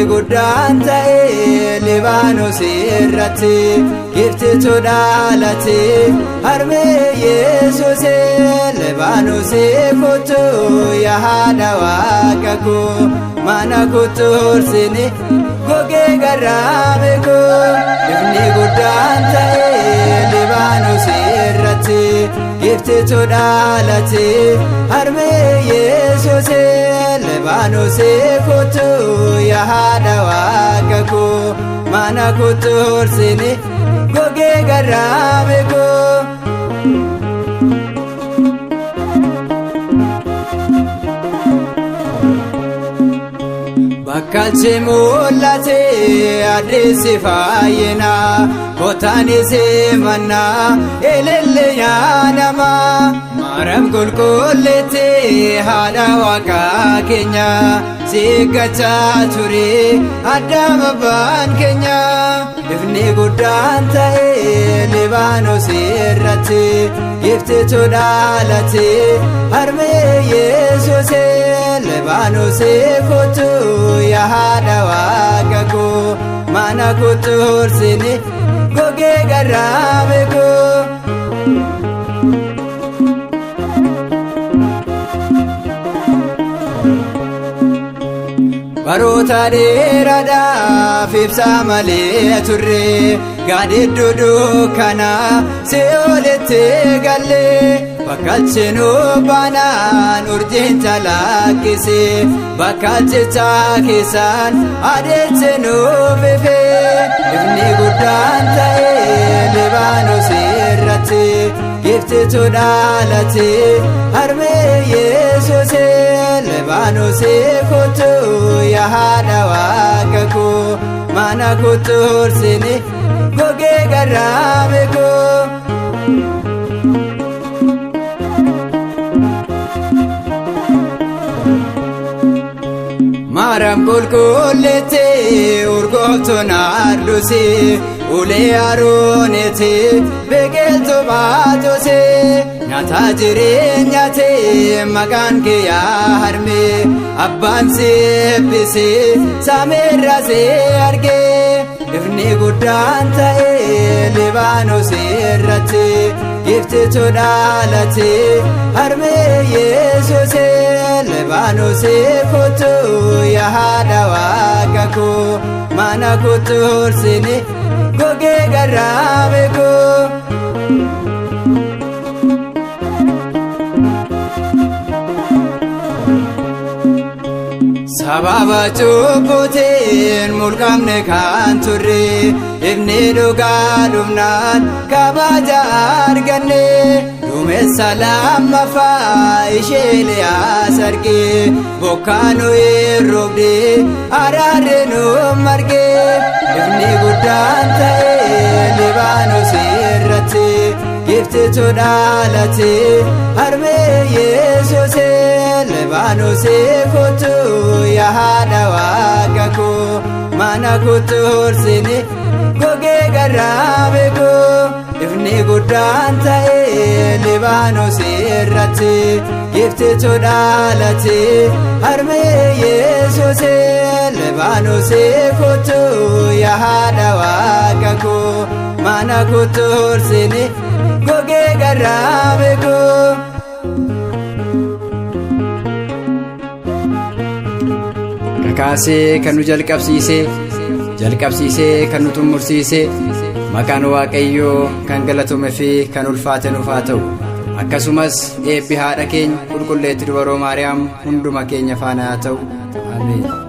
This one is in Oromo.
Guddaan ta'e Libaanos irratti giftitu dhaalate harmee Yesuus Libaanos kottu yaa haadha Waaqa koo mana kottu horsine gogee garraame koo ifni guddaan ta'e Libaanos irratti giftitu dhaalate harmee Yesuus Libaanos kottu yaa haadha Waaqa koo mana kottu horsine gogee garraame koo. Bakkalchi mul'ate addeessi fayyina kotaanis manna elelle yaadama maram qulqulleette haadha Waaqa keenya siggachaa ture addaama abbaan keenya ifni guddaan ta'e Libaanos irratti giftitu dhaalate harmee Yesuus Libaanos kottu yaa haadha Waaqa koo mana kottu horsine gogee garraame koo. Baroota dheeraadhaaf ibsaa malee turre gaaddidduu dukkana Si'oolitti galle bakkalchi nu baanaan urjiin calaqqise bakkalchicha keessaan adeemsi nuuf ife ifni guddaan ta'e Libaanos irratti giftitu dhaalate harmee Yesuus Libaanos kottu yaa haadha Waaqa koo mana kottu horsine gogee garraame koo. Maram qulqulleette urgooftuun arduse ulee Aroonete biqiltuu baatose nyaata jireenyaate maqaan kee yaa harmee abbaan si eebbise saameerra si argee ifni guddaan ta'e Libaanos irratti giftitu dhaalate harmee Yesuus Libaanos kottu yaa haadha Waaqa koo mana kottu horsine gogee garraame koo. Sababa cubbuutiin mulqamne kan turre ifni dhugaa dhumnaan kabaja arganne duumessa lammaffaa ishee Liyaas argee bokkaa nu roobde araarri nu marge ifni guddaan ta'e Libaanos irratti giftitu dhaalate harmee Yesuus Libaanos kottu yaa haadha Waaqa koo mana kottu horsine gogee garraame koo ifni guddaan ta'e Libaanos irratti giftitu dhaalate harmee Yesuus Libaanos kottu yaa haadha Waaqa koo mana kottu horsine gogee garraame koo. Kaasee kan nu jalqabsiisee kan nu xumursiisee maqaan Waaqayyoo kan galatume fi kan ulfaate nuuf haa ta'u akkasumas eebbi haadha keenya qulqulleetti dubaroo Maariyaam hunduma keenya faana haa ta'u. Ameen.